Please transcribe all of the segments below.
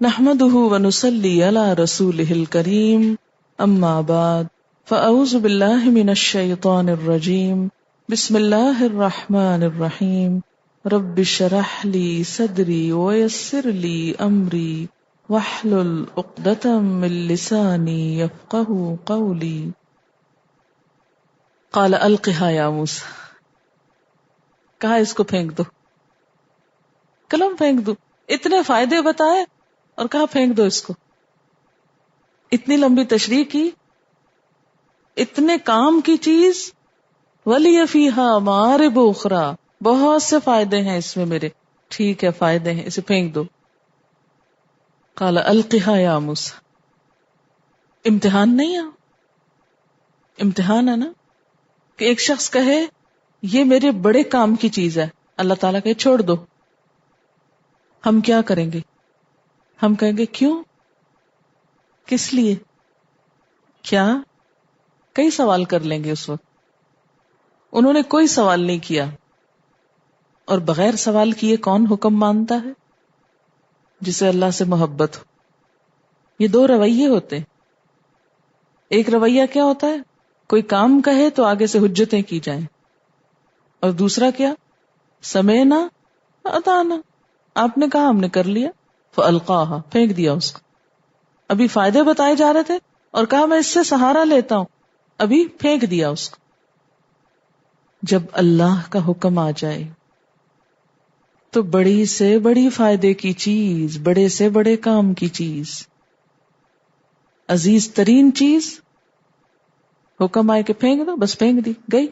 نحمده ونصلي على رسوله الكريم اما بعد فاعوذ بالله من الشيطان الرجيم بسم الله الرحمن الرحيم رب اشرح لي صدري ويسر لي امري واحلل عقدة من لساني يفقهوا قولي قال القها يا موسى، کہا اس کو پھینک دو، قلم پھینک دو. اتنے فائدے بتائے اور کہا پھینک دو اس کو. اتنی لمبی تشریح کی، اتنے کام کی چیز. وَلِيَ فِيهَا مَعَارِبُ أُخْرَى، بہت سے فائدے ہیں اس میں میرے. ٹھیک ہے فائدے ہیں، اسے پھینک دو. قال القها یا موسیٰ. امتحان نہیں ہے، امتحان ہے نا کہ ایک شخص کہے یہ میرے بڑے کام کی چیز ہے، اللہ تعالیٰ کہے چھوڑ دو. ہم کیا کریں گے؟ ہم کہیں گے کیوں، کس لیے، کیا؟ کئی سوال کر لیں گے اس وقت. انہوں نے کوئی سوال نہیں کیا، اور بغیر سوال کیے کون حکم مانتا ہے؟ جسے اللہ سے محبت ہو. یہ دو رویے ہوتے ہیں. ایک رویہ کیا ہوتا ہے؟ کوئی کام کہے تو آگے سے حجتیں کی جائیں، اور دوسرا کیا؟ سمعنا اطعنا، آپ نے کہا ہم نے کر لیا. فَأَلْقَاهَا، پھینک دیا اس کو. ابھی فائدے بتائے جا رہے تھے اور کہا میں اس سے سہارا لیتا ہوں، ابھی پھینک دیا اس کو. جب اللہ کا حکم آ جائے تو بڑی سے بڑی فائدے کی چیز، بڑے سے بڑے کام کی چیز، عزیز ترین چیز، حکم آئے کہ پھینک دو، بس پھینک دی گئی.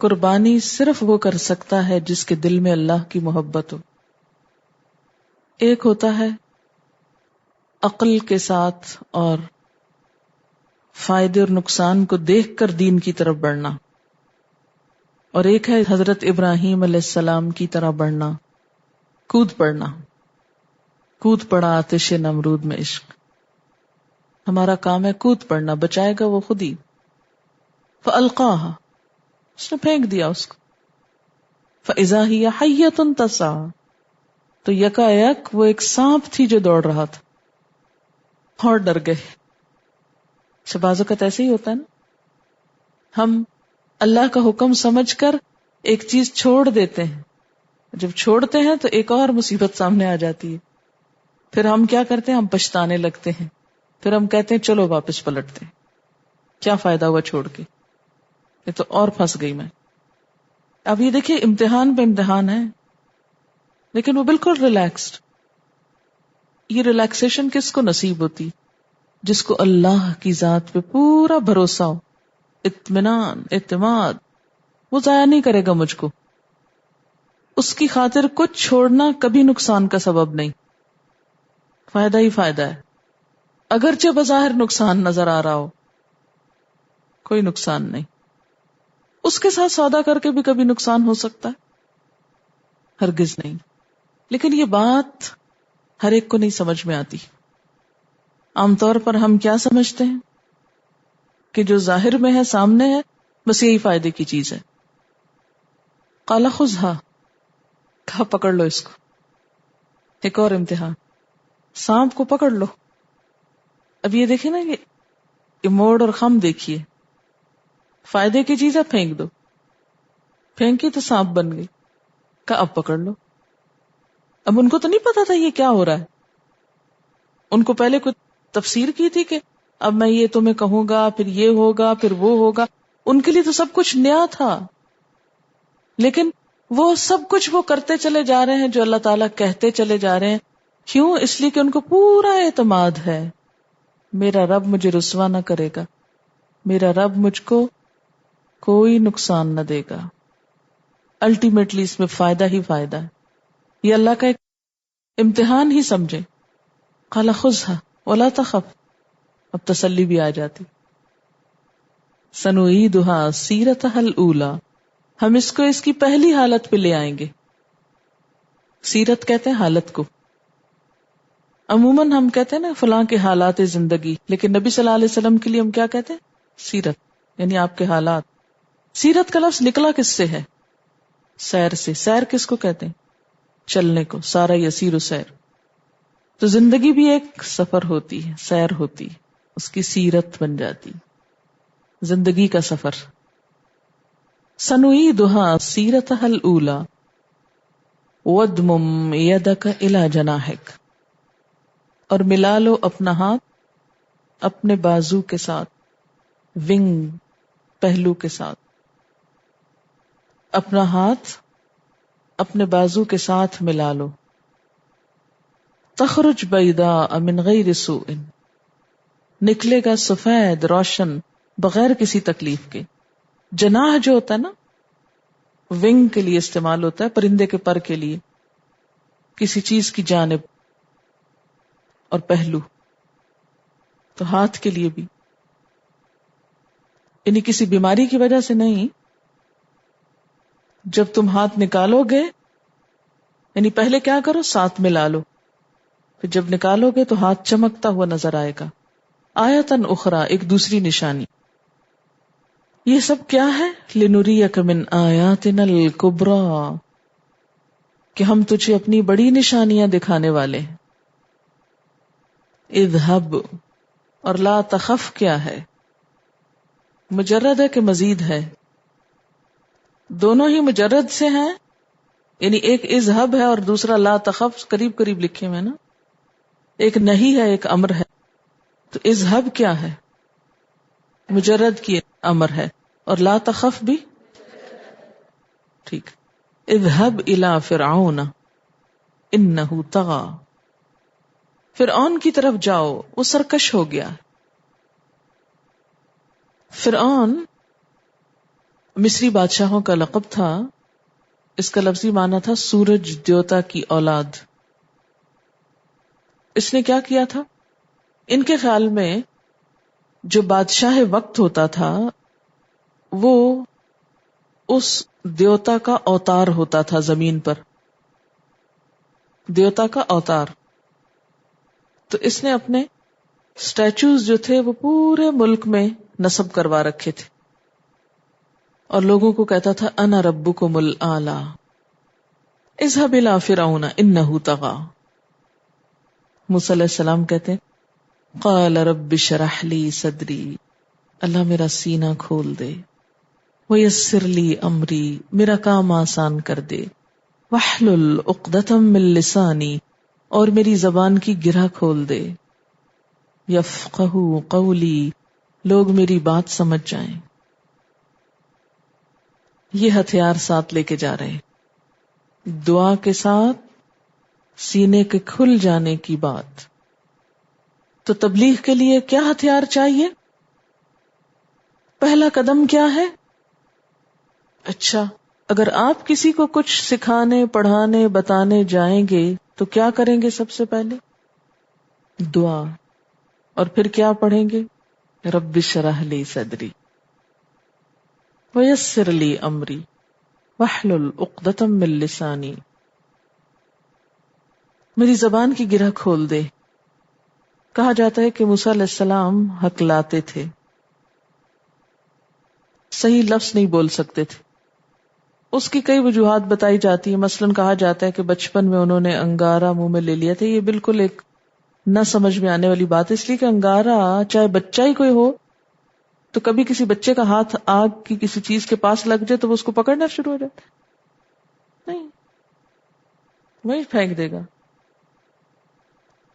قربانی صرف وہ کر سکتا ہے جس کے دل میں اللہ کی محبت ہو. ایک ہوتا ہے عقل کے ساتھ اور فائدے اور نقصان کو دیکھ کر دین کی طرف بڑھنا، اور ایک ہے حضرت ابراہیم علیہ السلام کی طرح بڑھنا، کود پڑنا. کود پڑا آتش نمرود میں عشق. ہمارا کام ہے کود پڑنا، بچائے گا وہ خود ہی. فَأَلْقَاهَا، اس نے پھینک دیا اس کو. فَإِذَا هِيَ حَيَّةٌ تَسْعَىٰ، تو یکا یک وہ ایک سانپ تھی جو دوڑ رہا تھا. اور ڈر گئے. بعض اوقات ایسے ہی ہوتا ہے نا، ہم اللہ کا حکم سمجھ کر ایک چیز چھوڑ دیتے ہیں، جب چھوڑتے ہیں تو ایک اور مصیبت سامنے آ جاتی ہے. پھر ہم کیا کرتے ہیں؟ ہم پچھتانے لگتے ہیں. پھر ہم کہتے ہیں چلو واپس پلٹتے ہیں، کیا فائدہ ہوا چھوڑ کے، یہ تو اور پھنس گئی میں. اب یہ دیکھیں امتحان پہ امتحان ہے، لیکن وہ بالکل ریلیکسڈ. یہ ریلیکسیشن کس کو نصیب ہوتی؟ جس کو اللہ کی ذات پہ پورا بھروسہ ہو، اطمینان، اعتماد. وہ ضائع نہیں کرے گا مجھ کو. اس کی خاطر کچھ چھوڑنا کبھی نقصان کا سبب نہیں، فائدہ ہی فائدہ ہے. اگرچہ بظاہر نقصان نظر آ رہا ہو، کوئی نقصان نہیں. اس کے ساتھ سودا کر کے بھی کبھی نقصان ہو سکتا ہے، ہرگز نہیں. لیکن یہ بات ہر ایک کو نہیں سمجھ میں آتی. عام طور پر ہم کیا سمجھتے ہیں کہ جو ظاہر میں ہے، سامنے ہے، بس یہی فائدے کی چیز ہے. قال خذھا، کہا پکڑ لو اس کو. ایک اور امتحان، سانپ کو پکڑ لو. اب یہ دیکھیں نا، یہ موڑ اور خم دیکھیے. فائدے کی چیز ہے، پھینک دو. پھینکی تو سانپ بن گئی. کہا اب پکڑ لو. اب ان کو تو نہیں پتا تھا یہ کیا ہو رہا ہے. ان کو پہلے کچھ تفسیر کی تھی کہ اب میں یہ تمہیں کہوں گا، پھر یہ ہوگا، پھر وہ ہوگا. ان کے لیے تو سب کچھ نیا تھا. لیکن وہ سب کچھ وہ کرتے چلے جا رہے ہیں جو اللہ تعالیٰ کہتے چلے جا رہے ہیں. کیوں؟ اس لیے کہ ان کو پورا اعتماد ہے، میرا رب مجھے رسوا نہ کرے گا، میرا رب مجھ کو کوئی نقصان نہ دے گا. الٹیمیٹلی اس میں فائدہ ہی فائدہ ہے. یہ اللہ کا ایک امتحان ہی سمجھے. قال خذھا ولا تخف، اب تسلی بھی آ جاتی. سنعیدھا سیرتھا الاولی، ہم اس کو اس کی پہلی حالت پہ لے آئیں گے. سیرت کہتے ہیں حالت کو. عموماً ہم کہتے ہیں نا فلاں کے حالات زندگی، لیکن نبی صلی اللہ علیہ وسلم کے لیے ہم کیا کہتے ہیں؟ سیرت، یعنی آپ کے حالات. سیرت کا لفظ نکلا کس سے ہے؟ سیر سے. سیر کس کو کہتے ہیں؟ چلنے کو، سارا یسیر و سیر. تو زندگی بھی ایک سفر ہوتی ہے، سیر ہوتی ہے، اس کی سیرت بن جاتی زندگی کا سفر. سنعیدها سیرتها الاولی وَاضْمُمْ يَدَكَ إِلَى جَنَاحِكَ، اور ملا لو اپنا ہاتھ اپنے بازو کے ساتھ، ونگ پہلو کے ساتھ، اپنا ہاتھ اپنے بازو کے ساتھ ملا لو. تخرج بیضاء من غیر سوء، نکلے گا سفید روشن بغیر کسی تکلیف کے. جناح جو ہوتا ہے نا، ونگ کے لیے استعمال ہوتا ہے، پرندے کے پر کے لیے، کسی چیز کی جانب، اور پہلو تو ہاتھ کے لیے بھی، یعنی کسی بیماری کی وجہ سے نہیں. جب تم ہاتھ نکالو گے، یعنی پہلے کیا کرو، ساتھ ملا لو، پھر جب نکالو گے تو ہاتھ چمکتا ہوا نظر آئے گا. آیتن اخرى، ایک دوسری نشانی. یہ سب کیا ہے؟ لنریک من آیاتنا الکبریٰ، کہ ہم تجھے اپنی بڑی نشانیاں دکھانے والے ہیں. اذهب، اور لا تخف کیا ہے؟ مجرد ہے کہ مزید ہے؟ دونوں ہی مجرد سے ہیں، یعنی ایک اذهب ہے اور دوسرا لا تخف، قریب قریب لکھے ہوئے نا، ایک نہیں ہے ایک امر ہے. تو اذهب کیا ہے؟ مجرد کی امر ہے، اور لا تخف بھی ٹھیک. اذهب الى فرعون انه طغى، فرعون کی طرف جاؤ، وہ سرکش ہو گیا. فرعون مصری بادشاہوں کا لقب تھا، اس کا لفظی معنی تھا سورج دیوتا کی اولاد. اس نے کیا کیا تھا؟ ان کے خیال میں جو بادشاہ وقت ہوتا تھا وہ اس دیوتا کا اوتار ہوتا تھا زمین پر، دیوتا کا اوتار. تو اس نے اپنے سٹیچوز جو تھے وہ پورے ملک میں نصب کروا رکھے تھے، اور لوگوں کو کہتا تھا انا ربکم الاعلی اذهب الى فرعون انه طغى. موسیٰ علیہ السلام کہتے ہیں قال رب اشرح لی صدری، اللہ میرا سینہ کھول دے، ویسر لی امری، میرا کام آسان کر دے، واحلل عقدۃ من لسانی، اور میری زبان کی گرہ کھول دے، یفقہوا قولی، لوگ میری بات سمجھ جائیں. یہ ہتھیار ساتھ لے کے جا رہے ہیں، دعا کے ساتھ سینے کے کھل جانے کی بات. تو تبلیغ کے لیے کیا ہتھیار چاہیے؟ پہلا قدم کیا ہے؟ اچھا، اگر آپ کسی کو کچھ سکھانے، پڑھانے، بتانے جائیں گے تو کیا کریں گے؟ سب سے پہلے دعا، اور پھر کیا پڑھیں گے؟ رب اشرح لی صدری ویسر لی امری واحلل عقدۃ من لسانی، میری زبان کی گرہ کھول دے. کہا جاتا ہے کہ موسیٰ علیہ السلام ہکلاتے تھے، صحیح لفظ نہیں بول سکتے تھے. اس کی کئی وجوہات بتائی جاتی ہیں. مثلاً کہا جاتا ہے کہ بچپن میں انہوں نے انگارہ منہ میں لے لیا تھا. یہ بالکل ایک نہ سمجھ میں آنے والی بات ہے، اس لیے کہ انگارہ چاہے بچہ ہی کوئی ہو تو کبھی کسی بچے کا ہاتھ آگ کی کسی چیز کے پاس لگ جائے تو وہ اس کو پکڑنا شروع ہو جاتا نہیں، وہی پھینک دے گا.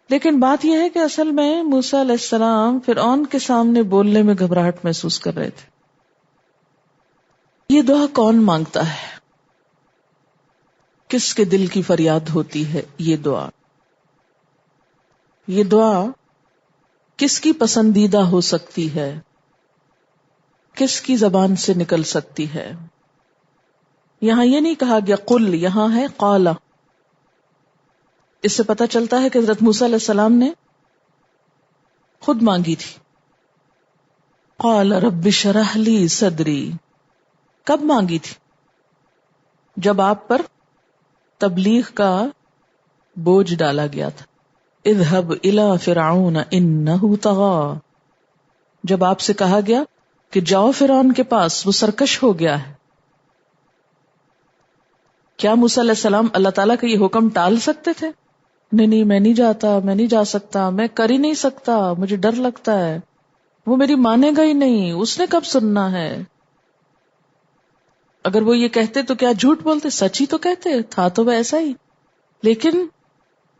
لیکن بات یہ ہے کہ اصل میں موسیٰ علیہ السلام فرعون کے سامنے بولنے میں گھبراہٹ محسوس کر رہے تھے. یہ دعا کون مانگتا ہے؟ کس کے دل کی فریاد ہوتی ہے یہ دعا؟ یہ دعا کس کی پسندیدہ ہو سکتی ہے؟ کس کی زبان سے نکل سکتی ہے؟ یہاں یہ نہیں کہا گیا قل، یہاں ہے قال. اس سے پتہ چلتا ہے کہ حضرت موسیٰ علیہ السلام نے خود مانگی تھی. قال رب اشرح لی صدری، کب مانگی تھی؟ جب آپ پر تبلیغ کا بوجھ ڈالا گیا تھا. اذهب الى فرعون انه طغى، جب آپ سے کہا گیا کہ جاؤ فرعون کے پاس، وہ سرکش ہو گیا ہے. کیا موسیٰ علیہ السلام اللہ تعالیٰ کا یہ حکم ٹال سکتے تھے؟ نہیں میں نہیں جاتا، میں نہیں جا سکتا، میں کر ہی نہیں سکتا، مجھے ڈر لگتا ہے، وہ میری مانے گا ہی نہیں، اس نے کب سننا ہے. اگر وہ یہ کہتے تو کیا جھوٹ بولتے؟ سچ ہی تو کہتے، تھا تو وہ ایسا ہی. لیکن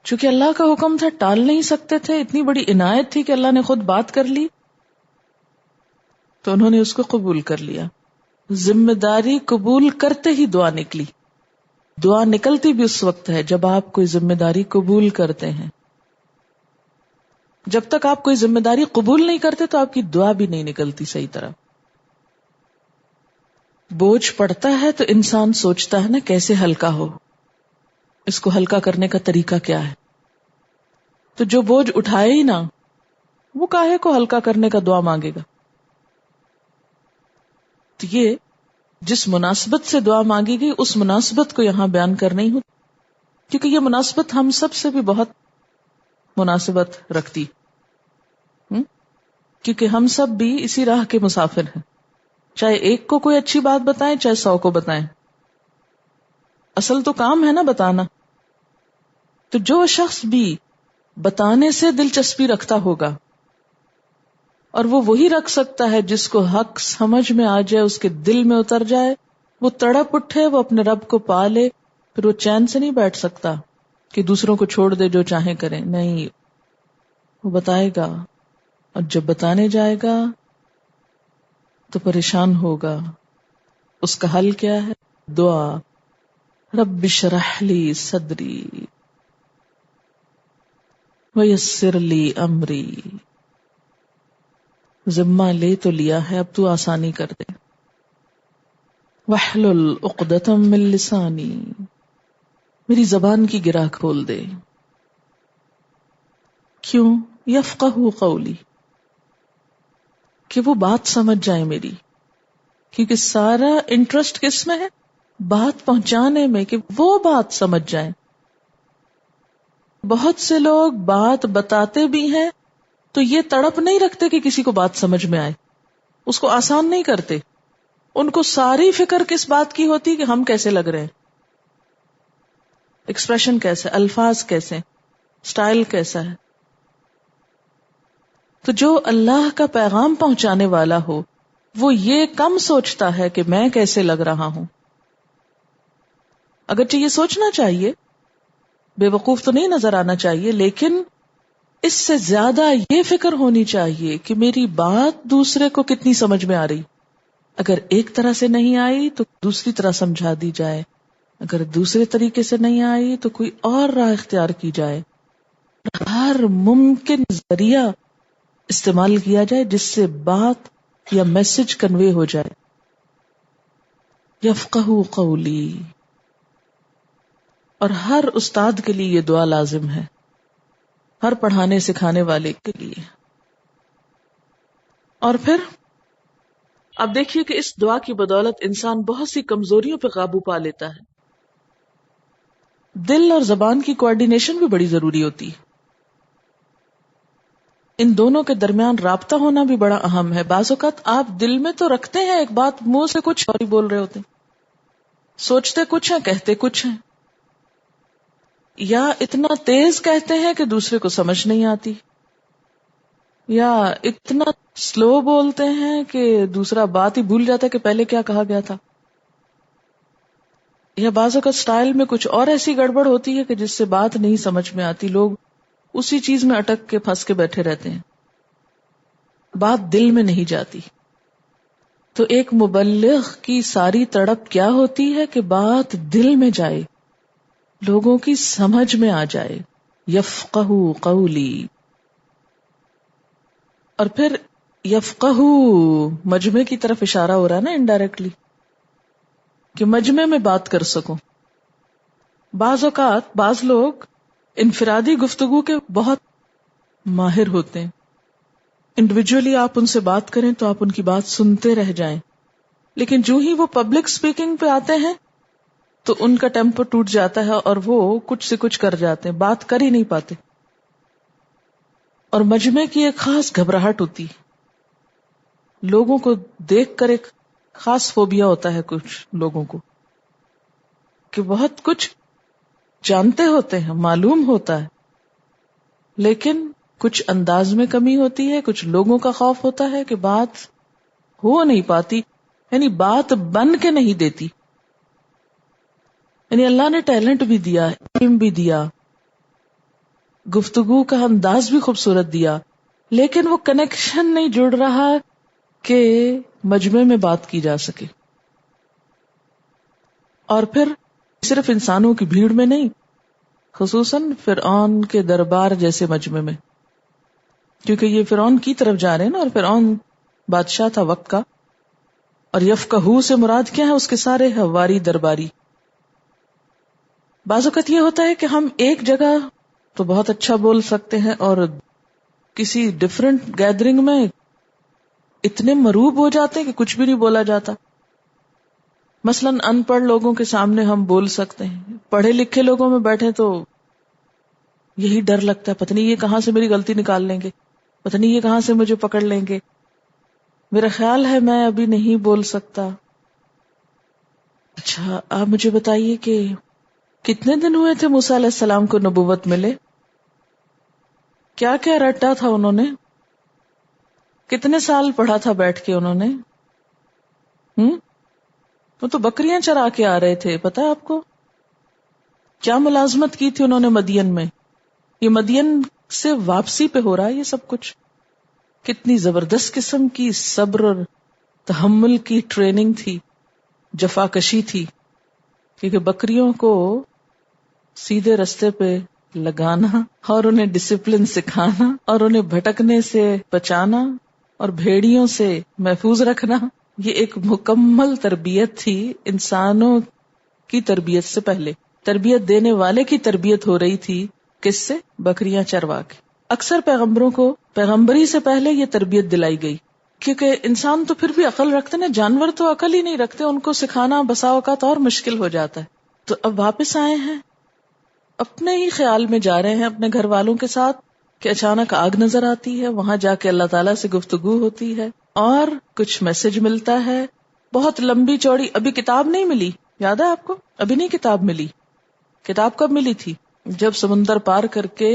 چونکہ اللہ کا حکم تھا، ٹال نہیں سکتے تھے، اتنی بڑی عنایت تھی کہ اللہ نے خود بات کر لی، تو انہوں نے اس کو قبول کر لیا. ذمہ داری قبول کرتے ہی دعا نکلی. دعا نکلتی بھی اس وقت ہے جب آپ کوئی ذمہ داری قبول کرتے ہیں. جب تک آپ کوئی ذمہ داری قبول نہیں کرتے تو آپ کی دعا بھی نہیں نکلتی صحیح طرح. بوجھ پڑتا ہے تو انسان سوچتا ہے نا کیسے ہلکا ہو، اس کو ہلکا کرنے کا طریقہ کیا ہے. تو جو بوجھ اٹھائے ہی نہ، وہ کاہے کو ہلکا کرنے کا دعا مانگے گا. تو یہ جس مناسبت سے دعا مانگی گئی اس مناسبت کو یہاں بیان کرنا ہی ہو، کیونکہ یہ مناسبت ہم سب سے بھی بہت مناسبت رکھتی، کیونکہ ہم سب بھی اسی راہ کے مسافر ہیں. چاہے ایک کو کوئی اچھی بات بتائیں، چاہے 100 کو بتائیں، اصل تو کام ہے نا بتانا. تو جو شخص بھی بتانے سے دلچسپی رکھتا ہوگا، اور وہ وہی رکھ سکتا ہے جس کو حق سمجھ میں آ جائے، اس کے دل میں اتر جائے، وہ تڑپ اٹھے، وہ اپنے رب کو پا لے، پھر وہ چین سے نہیں بیٹھ سکتا کہ دوسروں کو چھوڑ دے جو چاہیں کریں. نہیں، وہ بتائے گا، اور جب بتانے جائے گا تو پریشان ہوگا. اس کا حل کیا ہے؟ دعا. رب اشرح لی صدری ویسر لی امری. ذمہ لے تو لیا ہے، اب تو آسانی کر دے. واحلل عقدۃ من لسانی، میری زبان کی گرہ کھول دے. کیوں؟ یفقہوا قولی، کہ وہ بات سمجھ جائے میری. کیونکہ سارا انٹرسٹ کس میں ہے؟ بات پہنچانے میں، کہ وہ بات سمجھ جائیں. بہت سے لوگ بات بتاتے بھی ہیں تو یہ تڑپ نہیں رکھتے کہ کسی کو بات سمجھ میں آئے، اس کو آسان نہیں کرتے. ان کو ساری فکر کس بات کی ہوتی کہ ہم کیسے لگ رہے ہیں، ایکسپریشن کیسے، الفاظ کیسے، سٹائل کیسا ہے. تو جو اللہ کا پیغام پہنچانے والا ہو وہ یہ کم سوچتا ہے کہ میں کیسے لگ رہا ہوں. اگرچہ یہ سوچنا چاہیے، بے وقوف تو نہیں نظر آنا چاہیے، لیکن اس سے زیادہ یہ فکر ہونی چاہیے کہ میری بات دوسرے کو کتنی سمجھ میں آ رہی. اگر ایک طرح سے نہیں آئی تو دوسری طرح سمجھا دی جائے، اگر دوسرے طریقے سے نہیں آئی تو کوئی اور راہ اختیار کی جائے. ہر ممکن ذریعہ استعمال کیا جائے جس سے بات یا میسج کنوے ہو جائے. یفقہوا قولی. اور ہر استاد کے لیے یہ دعا لازم ہے، ہر پڑھانے سکھانے والے کے لیے. اور پھر اب دیکھیے کہ اس دعا کی بدولت انسان بہت سی کمزوریوں پہ قابو پا لیتا ہے. دل اور زبان کی کوارڈینیشن بھی بڑی ضروری ہوتی ہے، ان دونوں کے درمیان رابطہ ہونا بھی بڑا اہم ہے. بعض اوقات آپ دل میں تو رکھتے ہیں ایک بات، منہ سے کچھ اور ہی بول رہے ہوتے ہیں، سوچتے کچھ ہیں کہتے کچھ ہیں، یا اتنا تیز کہتے ہیں کہ دوسرے کو سمجھ نہیں آتی، یا اتنا سلو بولتے ہیں کہ دوسرا بات ہی بھول جاتا ہے کہ پہلے کیا کہا گیا تھا. یا بعض اوقات سٹائل میں کچھ اور ایسی گڑبڑ ہوتی ہے کہ جس سے بات نہیں سمجھ میں آتی، لوگ اسی چیز میں اٹک کے پھنس کے بیٹھے رہتے ہیں، بات دل میں نہیں جاتی. تو ایک مبلغ کی ساری تڑپ کیا ہوتی ہے کہ بات دل میں جائے، لوگوں کی سمجھ میں آ جائے. یفقہوا قولی. اور پھر یفقہوا مجمع کی طرف اشارہ ہو رہا ہے نا انڈائریکٹلی، کہ مجمع میں بات کر سکوں. بعض اوقات بعض لوگ انفرادی گفتگو کے بہت ماہر ہوتے ہیں، انڈیویجولی آپ ان سے بات کریں تو آپ ان کی بات سنتے رہ جائیں، لیکن جو ہی وہ پبلک سپیکنگ پہ آتے ہیں تو ان کا ٹیمپو ٹوٹ جاتا ہے اور وہ کچھ سے کچھ کر جاتے ہیں، بات کر ہی نہیں پاتے. اور مجمع کی ایک خاص گھبراہٹ ہوتی، لوگوں کو دیکھ کر ایک خاص فوبیا ہوتا ہے کچھ لوگوں کو. کہ بہت کچھ جانتے ہوتے ہیں، معلوم ہوتا ہے، لیکن کچھ انداز میں کمی ہوتی ہے، کچھ لوگوں کا خوف ہوتا ہے کہ بات ہو نہیں پاتی، یعنی بات بن کے نہیں دیتی. یعنی اللہ نے ٹیلنٹ بھی دیا، علم بھی دیا، گفتگو کا انداز بھی خوبصورت دیا، لیکن وہ کنیکشن نہیں جڑ رہا کہ مجمع میں بات کی جا سکے. اور پھر صرف انسانوں کی بھیڑ میں نہیں، خصوصاً فرعون کے دربار جیسے مجمع میں، کیونکہ یہ فرعون کی طرف جا رہے ہیں نا، اور فرعون بادشاہ تھا وقت کا، اور یفقہو سے مراد کیا ہے؟ اس کے سارے حواری درباری. بعض اوقات یہ ہوتا ہے کہ ہم ایک جگہ تو بہت اچھا بول سکتے ہیں اور کسی ڈفرینٹ گیدرنگ میں اتنے مروب ہو جاتے ہیں کہ کچھ بھی نہیں بولا جاتا. مثلاً ان پڑھ لوگوں کے سامنے ہم بول سکتے ہیں، پڑھے لکھے لوگوں میں بیٹھے تو یہی ڈر لگتا ہے، پتہ نہیں یہ کہاں سے میری غلطی نکال لیں گے، پتہ نہیں یہ کہاں سے مجھے پکڑ لیں گے، میرا خیال ہے میں ابھی نہیں بول سکتا. اچھا آپ مجھے بتائیے کہ کتنے دن ہوئے تھے موسیٰ علیہ السلام کو نبوت ملے؟ کیا کیا رٹا تھا انہوں نے؟ کتنے سال پڑھا تھا بیٹھ کے انہوں نے؟ وہ تو بکریاں چرا کے آ رہے تھے، پتا ہے آپ کو؟ کیا ملازمت کی تھی انہوں نے مدین میں؟ یہ مدین سے واپسی پہ ہو رہا ہے یہ سب کچھ. کتنی زبردست قسم کی صبر اور تحمل کی ٹریننگ تھی، جفاکشی تھی، کیونکہ بکریوں کو سیدھے رستے پہ لگانا اور انہیں ڈسپلن سکھانا اور انہیں بھٹکنے سے بچانا اور بھیڑیوں سے محفوظ رکھنا، یہ ایک مکمل تربیت تھی. انسانوں کی تربیت سے پہلے تربیت دینے والے کی تربیت ہو رہی تھی، کس سے؟ بکریاں چروا کے. اکثر پیغمبروں کو پیغمبری سے پہلے یہ تربیت دلائی گئی، کیونکہ انسان تو پھر بھی عقل رکھتے نا، جانور تو عقل ہی نہیں رکھتے، ان کو سکھانا بسا اوقات اور مشکل ہو جاتا ہے. تو اب واپس آئے ہیں، اپنے ہی خیال میں جا رہے ہیں اپنے گھر والوں کے ساتھ کہ اچانک آگ نظر آتی ہے، وہاں جا کے اللہ تعالیٰ سے گفتگو ہوتی ہے اور کچھ میسج ملتا ہے، بہت لمبی چوڑی. ابھی کتاب نہیں ملی، یاد ہے آپ کو؟ ابھی نہیں کتاب ملی. کتاب کب ملی تھی؟ جب سمندر پار کر کے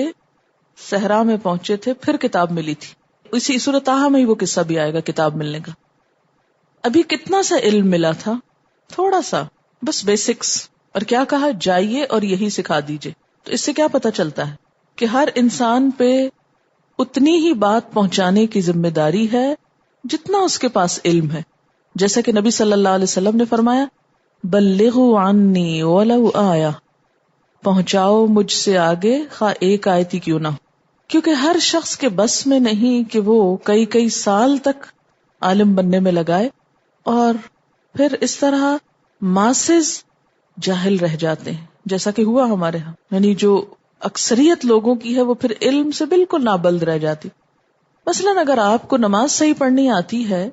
صحرا میں پہنچے تھے، پھر کتاب ملی تھی. اسی سورۃ طٰہٰ میں ہی وہ قصہ بھی آئے گا کتاب ملنے کا. ابھی کتنا سا علم ملا تھا؟ تھوڑا سا، بس بیسکس. اور کیا کہا؟ جائیے اور یہی سکھا دیجئے. تو اس سے کیا پتا چلتا ہے کہ ہر انسان پہ اتنی ہی بات پہنچانے کی ذمہ داری ہے جتنا اس کے پاس علم ہے. جیسا کہ نبی صلی اللہ علیہ وسلم نے فرمایا، بلغوا عنی ولو آیہ، پہنچاؤ مجھ سے آگے خواہ ایک آیت ہی کیوں نہ ہو. کیونکہ ہر شخص کے بس میں نہیں کہ وہ کئی سال تک عالم بننے میں لگائے، اور پھر اس طرح ماسز جاہل رہ جاتے ہیں، جیسا کہ ہوا ہمارے ہاں. یعنی جو اکثریت لوگوں کی ہے وہ پھر علم سے بالکل نابلد رہ جاتی. مثلاً اگر آپ کو نماز صحیح پڑھنی آتی ہے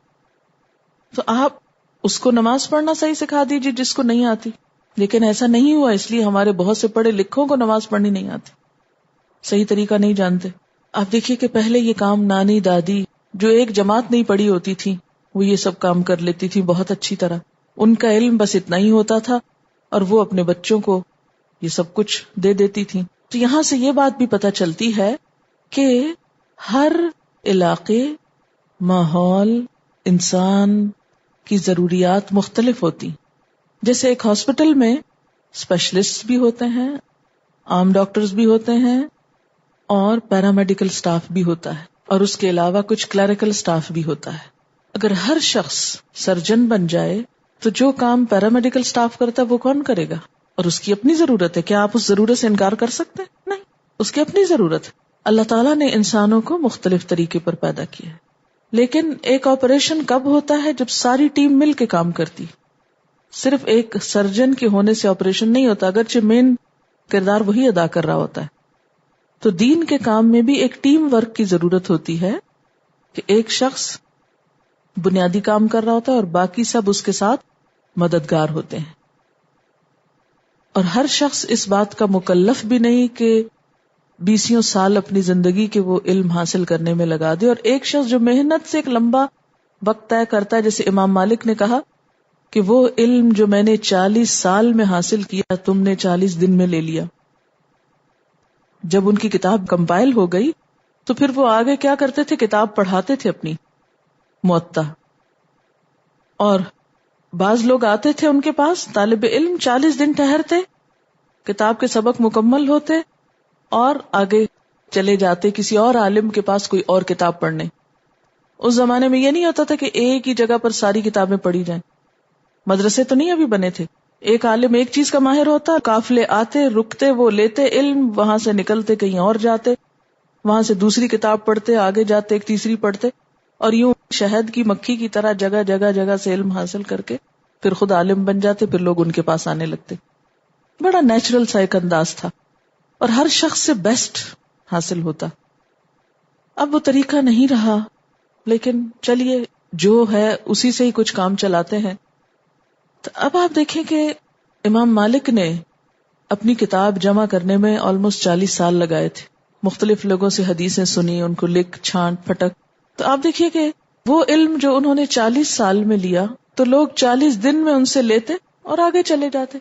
تو آپ اس کو نماز پڑھنا صحیح سکھا دیجیے جس کو نہیں آتی. لیکن ایسا نہیں ہوا، اس لیے ہمارے بہت سے پڑھے لکھوں کو نماز پڑھنی نہیں آتی، صحیح طریقہ نہیں جانتے. آپ دیکھیے کہ پہلے یہ کام نانی دادی جو ایک جماعت نہیں پڑھی ہوتی تھی وہ یہ سب کام کر لیتی تھی بہت اچھی طرح. ان کا علم بس اتنا ہی ہوتا تھا اور وہ اپنے بچوں کو یہ سب کچھ دے دیتی تھی. تو یہاں سے یہ بات بھی پتہ چلتی ہے کہ ہر علاقے، ماحول، انسان کی ضروریات مختلف ہوتی. جیسے ایک ہاسپٹل میں اسپیشلسٹ بھی ہوتے ہیں، عام ڈاکٹرز بھی ہوتے ہیں اور پیرامیڈیکل سٹاف بھی ہوتا ہے، اور اس کے علاوہ کچھ کلریکل سٹاف بھی ہوتا ہے. اگر ہر شخص سرجن بن جائے تو جو کام پیرامیڈیکل سٹاف کرتا ہے وہ کون کرے گا؟ اور اس کی اپنی ضرورت ہے. کیا آپ اس ضرورت سے انکار کر سکتے ہیں؟ نہیں، اس کی اپنی ضرورت ہے. اللہ تعالیٰ نے انسانوں کو مختلف طریقے پر پیدا کیا ہے، لیکن ایک آپریشن کب ہوتا ہے؟ جب ساری ٹیم مل کے کام کرتی. صرف ایک سرجن کے ہونے سے آپریشن نہیں ہوتا، اگرچہ مین کردار وہی ادا کر رہا ہوتا ہے. تو دین کے کام میں بھی ایک ٹیم ورک کی ضرورت ہوتی ہے کہ ایک شخص بنیادی کام کر رہا ہوتا ہے اور باقی سب اس کے ساتھ مددگار ہوتے ہیں. اور ہر شخص اس بات کا مکلف بھی نہیں کہ 20 سال اپنی زندگی کے وہ علم حاصل کرنے میں لگا دے. اور ایک شخص جو محنت سے ایک لمبا وقت طے کرتا ہے، جیسے امام مالک نے کہا کہ وہ علم جو میں نے 40 سال میں حاصل کیا تم نے 40 دن میں لے لیا. جب ان کی کتاب کمپائل ہو گئی تو پھر وہ آگے کیا کرتے تھے, کتاب پڑھاتے تھے اپنی موطا. اور بعض لوگ آتے تھے ان کے پاس, طالب علم 40 دن ٹھہرتے, کتاب کے سبق مکمل ہوتے اور آگے چلے جاتے کسی اور عالم کے پاس کوئی اور کتاب پڑھنے. اس زمانے میں یہ نہیں ہوتا تھا کہ ایک ہی جگہ پر ساری کتابیں پڑھی جائیں, مدرسے تو نہیں ابھی بنے تھے. ایک عالم ایک چیز کا ماہر ہوتا, قافلے آتے رکتے, وہ لیتے علم, وہاں سے نکلتے کہیں اور جاتے, وہاں سے دوسری کتاب پڑھتے, آگے جاتے ایک تیسری پڑھتے, اور یوں شہد کی مکھی کی طرح جگہ جگہ جگہ سے علم حاصل کر کے پھر خود عالم بن جاتے, پھر لوگ ان کے پاس آنے لگتے. بڑا نیچرل سا ایک انداز تھا اور ہر شخص سے بیسٹ حاصل ہوتا. اب وہ طریقہ نہیں رہا, لیکن چلیے جو ہے اسی سے ہی کچھ کام چلاتے ہیں. تو اب آپ دیکھیں کہ امام مالک نے اپنی کتاب جمع کرنے میں آلموسٹ 40 سال لگائے تھے. مختلف لوگوں سے حدیثیں سنی, ان کو لکھ چھانٹ پھٹک. تو آپ دیکھیے کہ وہ علم جو انہوں نے 40 سال میں لیا تو لوگ 40 دن میں ان سے لیتے اور آگے چلے جاتے,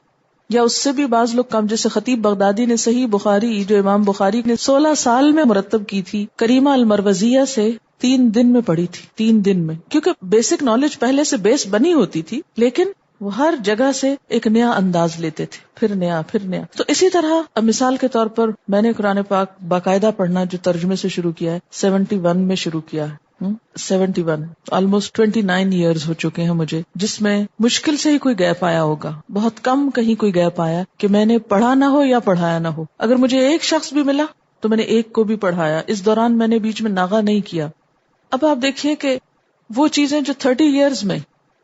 یا اس سے بھی بعض لوگ کم. جیسے خطیب بغدادی نے صحیح بخاری جو امام بخاری نے 16 سال میں مرتب کی تھی, کریمہ المروزیہ سے 3 دن میں پڑھی تھی. 3 دن میں, کیونکہ بیسک نالج پہلے سے بیس بنی ہوتی تھی, لیکن وہ ہر جگہ سے ایک نیا انداز لیتے تھے, پھر نیا پھر نیا. تو اسی طرح مثال کے طور پر میں نے قرآن پاک باقاعدہ پڑھنا جو ترجمے سے شروع کیا ہے 71 میں شروع کیا ہے. 71 آلموسٹ 29 ایئرز ہو چکے ہیں مجھے, جس میں مشکل سے ہی کوئی گیپ آیا ہوگا, بہت کم کہیں کوئی گیپ آیا کہ میں نے پڑھا نہ ہو یا پڑھایا نہ ہو. اگر مجھے ایک شخص بھی ملا تو میں نے ایک کو بھی پڑھایا, اس دوران میں نے بیچ میں ناغہ نہیں کیا. اب آپ دیکھیے کہ وہ چیزیں جو 30 ایئرز میں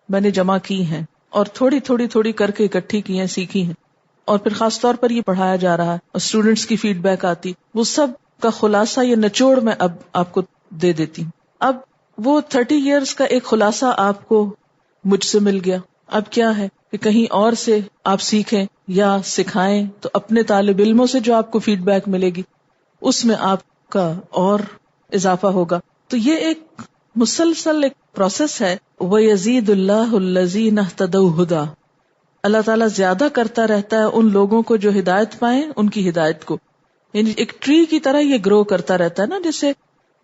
میں نے جمع کی ہیں اور تھوڑی تھوڑی تھوڑی کر کے اکٹھی کی ہیں, سیکھی ہیں, اور پھر خاص طور پر یہ پڑھایا جا رہا ہے اور اسٹوڈینٹس کی فیڈ بیک آتی, وہ سب کا خلاصہ یا نچوڑ میں اب آپ کو دے دیتی ہوں. اب وہ 30 ایئرز کا ایک خلاصہ آپ کو مجھ سے مل گیا. اب کیا ہے کہ کہیں اور سے آپ سیکھیں یا سکھائیں تو اپنے طالب علموں سے جو آپ کو فیڈ بیک ملے گی اس میں آپ کا اور اضافہ ہوگا. تو یہ ایک مسلسل ایک پروسیس ہے. وَيَزِيدُ اللَّهُ الَّذِينَ اهْتَدَوْا هُدًى, اللہ تعالیٰ زیادہ کرتا رہتا ہے ان لوگوں کو جو ہدایت پائیں ان کی ہدایت کو. یعنی ایک ٹری کی طرح یہ گرو کرتا رہتا ہے نا, جیسے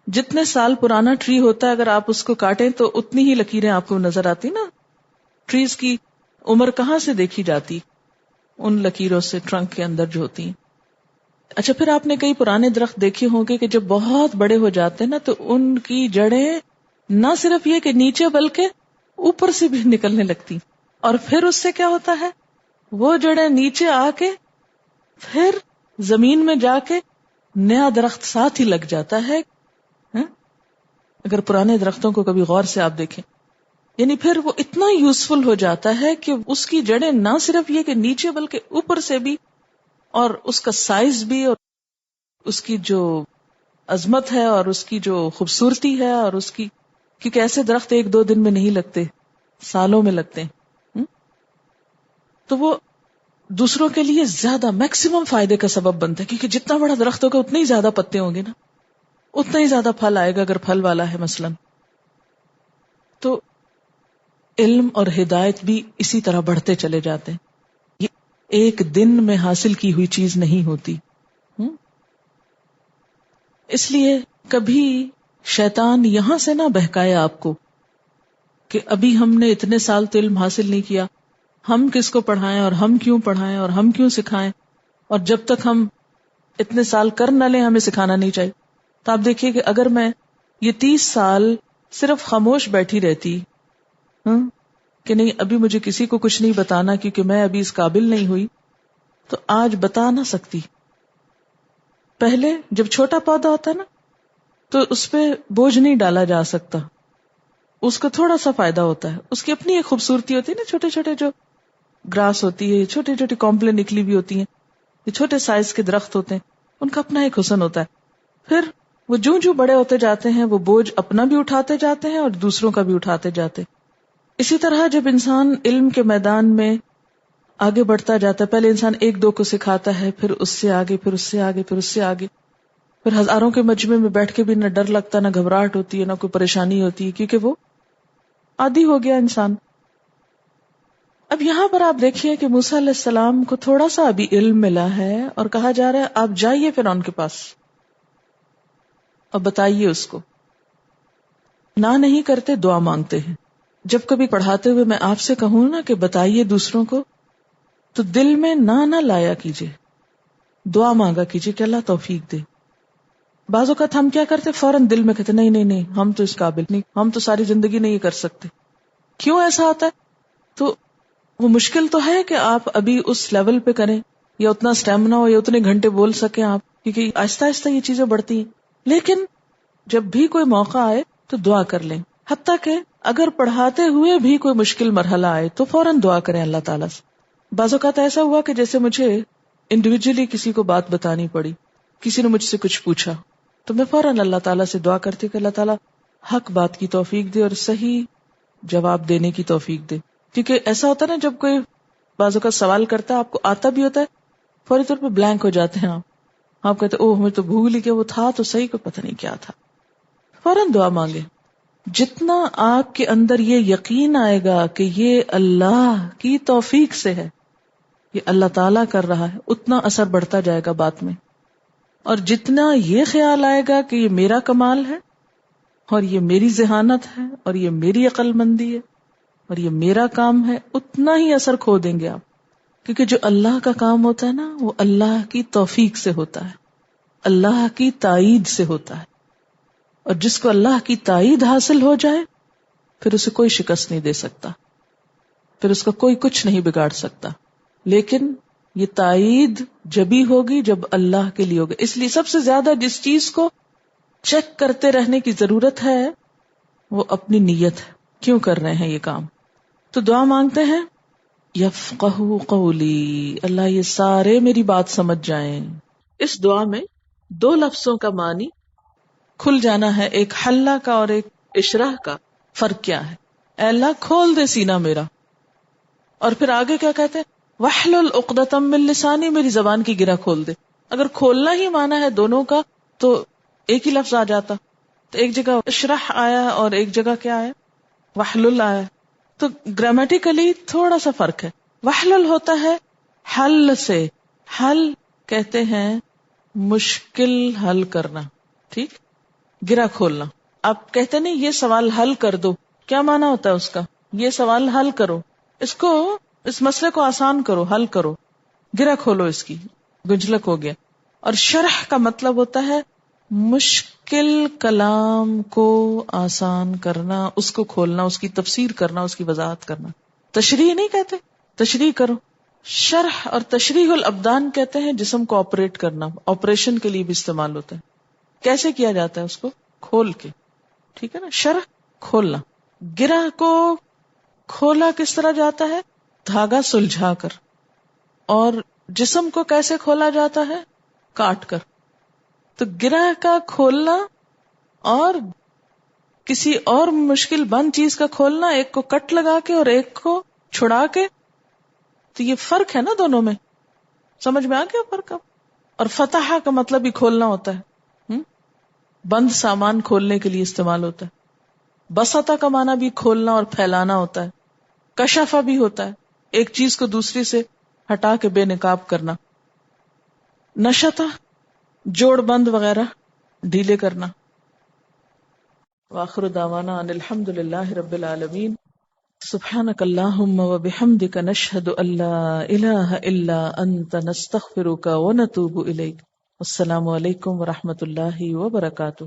جتنے سال پرانا ٹری ہوتا ہے اگر آپ اس کو کاٹیں تو اتنی ہی لکیریں آپ کو نظر آتی نا. ٹریز کی عمر کہاں سے دیکھی جاتی؟ ان لکیروں سے, ٹرنک کے اندر جو ہوتی ہیں. اچھا, پھر آپ نے کئی پرانے درخت دیکھے ہوں گے کہ جب بہت بڑے ہو جاتے ہیں نا تو ان کی جڑیں نہ صرف یہ کہ نیچے بلکہ اوپر سے بھی نکلنے لگتی, اور پھر اس سے کیا ہوتا ہے, وہ جڑیں نیچے آ کے پھر زمین میں جا کے نیا درخت ساتھ ہی لگ جاتا ہے. اگر پرانے درختوں کو کبھی غور سے آپ دیکھیں, یعنی پھر وہ اتنا یوزفل ہو جاتا ہے کہ اس کی جڑیں نہ صرف یہ کہ نیچے بلکہ اوپر سے بھی, اور اس کا سائز بھی, اور اس کی جو عظمت ہے اور اس کی جو خوبصورتی ہے, اور اس کی, کیونکہ ایسے درخت 1-2 دن میں نہیں لگتے, سالوں میں لگتے ہیں, تو وہ دوسروں کے لیے زیادہ میکسیمم فائدے کا سبب بنتا ہے, کیونکہ جتنا بڑا درخت ہوگا اتنے ہی زیادہ پتے ہوں گے نا, اتنا ہی زیادہ پھل آئے گا اگر پھل والا ہے مثلا. تو علم اور ہدایت بھی اسی طرح بڑھتے چلے جاتے ہیں, یہ ایک دن میں حاصل کی ہوئی چیز نہیں ہوتی. اس لیے کبھی شیطان یہاں سے نہ بہکائے آپ کو کہ ابھی ہم نے اتنے سال تو علم حاصل نہیں کیا, ہم کس کو پڑھائیں اور ہم کیوں پڑھائیں اور ہم کیوں سکھائیں, اور جب تک ہم اتنے سال کر نہ لیں ہمیں سکھانا نہیں چاہیے. تو آپ دیکھیے کہ اگر میں یہ 30 سال صرف خاموش بیٹھی رہتی کہ نہیں ابھی مجھے کسی کو کچھ نہیں بتانا کیونکہ میں ابھی اس قابل نہیں ہوئی, تو آج بتا نہ سکتی. پہلے جب چھوٹا پودا ہوتا ہے نا تو اس پہ بوجھ نہیں ڈالا جا سکتا, اس کو تھوڑا سا فائدہ ہوتا ہے, اس کی اپنی ایک خوبصورتی ہوتی ہے نا, چھوٹے چھوٹے جو گراس ہوتی ہے, چھوٹی چھوٹی کمپلیں نکلی بھی ہوتی ہیں, یہ چھوٹے سائز کے درخت ہوتے ہیں, ان کا اپنا ایک حسن ہوتا ہے. پھر وہ جو بڑے ہوتے جاتے ہیں وہ بوجھ اپنا بھی اٹھاتے جاتے ہیں اور دوسروں کا بھی اٹھاتے جاتے. اسی طرح جب انسان علم کے میدان میں آگے بڑھتا جاتا ہے, پہلے انسان 1-2 کو سکھاتا ہے, پھر اس سے آگے, پھر اس سے آگے, پھر اس سے آگے, پھر ہزاروں کے مجمع میں بیٹھ کے بھی نہ ڈر لگتا, نہ گھبراہٹ ہوتی ہے, نہ کوئی پریشانی ہوتی ہے, کیونکہ وہ عادی ہو گیا انسان. اب یہاں پر آپ دیکھیے کہ موسیٰ علیہ السلام کو تھوڑا سا ابھی علم ملا ہے اور کہا جا رہا ہے آپ جائیے فرعون کے پاس اور بتائیے اس کو. نہ نہیں کرتے، دعا مانگتے ہیں. جب کبھی پڑھاتے ہوئے میں آپ سے کہوں نا کہ بتائیے دوسروں کو، تو دل میں نہ لایا کیجیے، دعا مانگا کیجیے کہ اللہ توفیق دے. بعض اوقات ہم کیا کرتے، فوراً دل میں کہتے نہیں ہم تو اس قابل نہیں، ہم تو ساری زندگی نہیں کر سکتے. کیوں ایسا ہوتا ہے؟ تو وہ مشکل تو ہے کہ آپ ابھی اس لیول پہ کریں یا اتنا سٹیمنا ہو یا اتنے گھنٹے بول سکیں آپ، کیونکہ آہستہ آہستہ یہ چیزیں بڑھتی ہیں. لیکن جب بھی کوئی موقع آئے تو دعا کر لیں. حتیٰ کہ اگر پڑھاتے ہوئے بھی کوئی مشکل مرحلہ آئے تو فوراً دعا کریں اللہ تعالیٰ سے. بعض اوقات ایسا ہوا کہ جیسے مجھے انڈیویجلی کسی کو بات بتانی پڑی، کسی نے مجھ سے کچھ پوچھا، تو میں فوراً اللہ تعالیٰ سے دعا کرتی کہ اللہ تعالیٰ حق بات کی توفیق دے اور صحیح جواب دینے کی توفیق دے. کیونکہ ایسا ہوتا ہے نا، جب کوئی بعض اوقات سوال کرتا ہے، آپ کو آتا بھی ہوتا ہے، فوری طور پہ بلینک ہو جاتے ہیں آپ کہتے اوہ ہمیں تو بھول ہی کہ وہ تھا تو صحیح، کو پتہ نہیں کیا تھا. فوراً دعا مانگے. جتنا آپ کے اندر یہ یقین آئے گا کہ یہ اللہ کی توفیق سے ہے، یہ اللہ تعالیٰ کر رہا ہے، اتنا اثر بڑھتا جائے گا بات میں. اور جتنا یہ خیال آئے گا کہ یہ میرا کمال ہے اور یہ میری ذہانت ہے اور یہ میری عقل مندی ہے اور یہ میرا کام ہے، اتنا ہی اثر کھو دیں گے آپ. کیونکہ جو اللہ کا کام ہوتا ہے نا، وہ اللہ کی توفیق سے ہوتا ہے، اللہ کی تائید سے ہوتا ہے. اور جس کو اللہ کی تائید حاصل ہو جائے، پھر اسے کوئی شکست نہیں دے سکتا، پھر اس کا کوئی کچھ نہیں بگاڑ سکتا. لیکن یہ تائید جبھی ہوگی جب اللہ کے لیے ہوگی. اس لیے سب سے زیادہ جس چیز کو چیک کرتے رہنے کی ضرورت ہے وہ اپنی نیت ہے، کیوں کر رہے ہیں یہ کام. تو دعا مانگتے ہیں یفقہوا قولی، اللہ یہ سارے میری بات سمجھ جائیں. اس دعا میں 2 لفظوں کا معنی کھل جانا ہے، ایک حلہ کا اور ایک اشرح کا. فرق کیا ہے؟ اے اللہ کھول دے سینہ میرا، اور پھر آگے کیا کہتے ہیں، وَاحْلُلْ عُقْدَةً مِّن لِّسَانِي، میری زبان کی گرہ کھول دے. اگر کھولنا ہی معنی ہے دونوں کا تو ایک ہی لفظ آ جاتا. تو ایک جگہ اشرح آیا اور ایک جگہ کیا آیا، وحلل آیا. تو گرامیٹیکلی تھوڑا سا فرق ہے. وحلل ہوتا ہے حل سے، حل کہتے ہیں مشکل حل کرنا، ٹھیک، گرہ کھولنا. آپ کہتے نہیں یہ سوال حل کر دو، کیا معنی ہوتا ہے اس کا، یہ سوال حل کرو، اس مسئلے کو آسان کرو، حل کرو، گرہ کھولو، اس کی گنجلک ہو گیا. اور شرح کا مطلب ہوتا ہے مشکل کلام کو آسان کرنا، اس کو کھولنا، اس کی تفسیر کرنا، اس کی وضاحت کرنا. تشریح نہیں کہتے، تشریح کرو. شرح اور تشریح الابدان کہتے ہیں جسم کو آپریٹ کرنا، آپریشن کے لیے بھی استعمال ہوتا ہے. کیسے کیا جاتا ہے؟ اس کو کھول کے، ٹھیک ہے نا. شرح کھولنا. گرہ کو کھولا کس طرح جاتا ہے؟ دھاگا سلجھا کر. اور جسم کو کیسے کھولا جاتا ہے؟ کاٹ کر. تو گرہ کا کھولنا اور کسی اور مشکل بند چیز کا کھولنا، ایک کو کٹ لگا کے اور ایک کو چھڑا کے، تو یہ فرق ہے نا دونوں میں. سمجھ میں آ گیا فرق اب؟ اور فتح کا مطلب ہی کھولنا ہوتا ہے، بند سامان کھولنے کے لیے استعمال ہوتا ہے. بسطہ کا معنی بھی کھولنا اور پھیلانا ہوتا ہے. کشفہ بھی ہوتا ہے ایک چیز کو دوسری سے ہٹا کے بے نقاب کرنا. نشطہ جوڑ بند وغیرہ ڈھیلے کرنا. وآخر دعوانا ان الحمد للہ رب العالمین. سبحانک اللہم وبحمدک نشہد ان لا الہ الا انت نستغفرک ونتوب الیک. السلام علیکم ورحمۃ اللہ وبرکاتہ.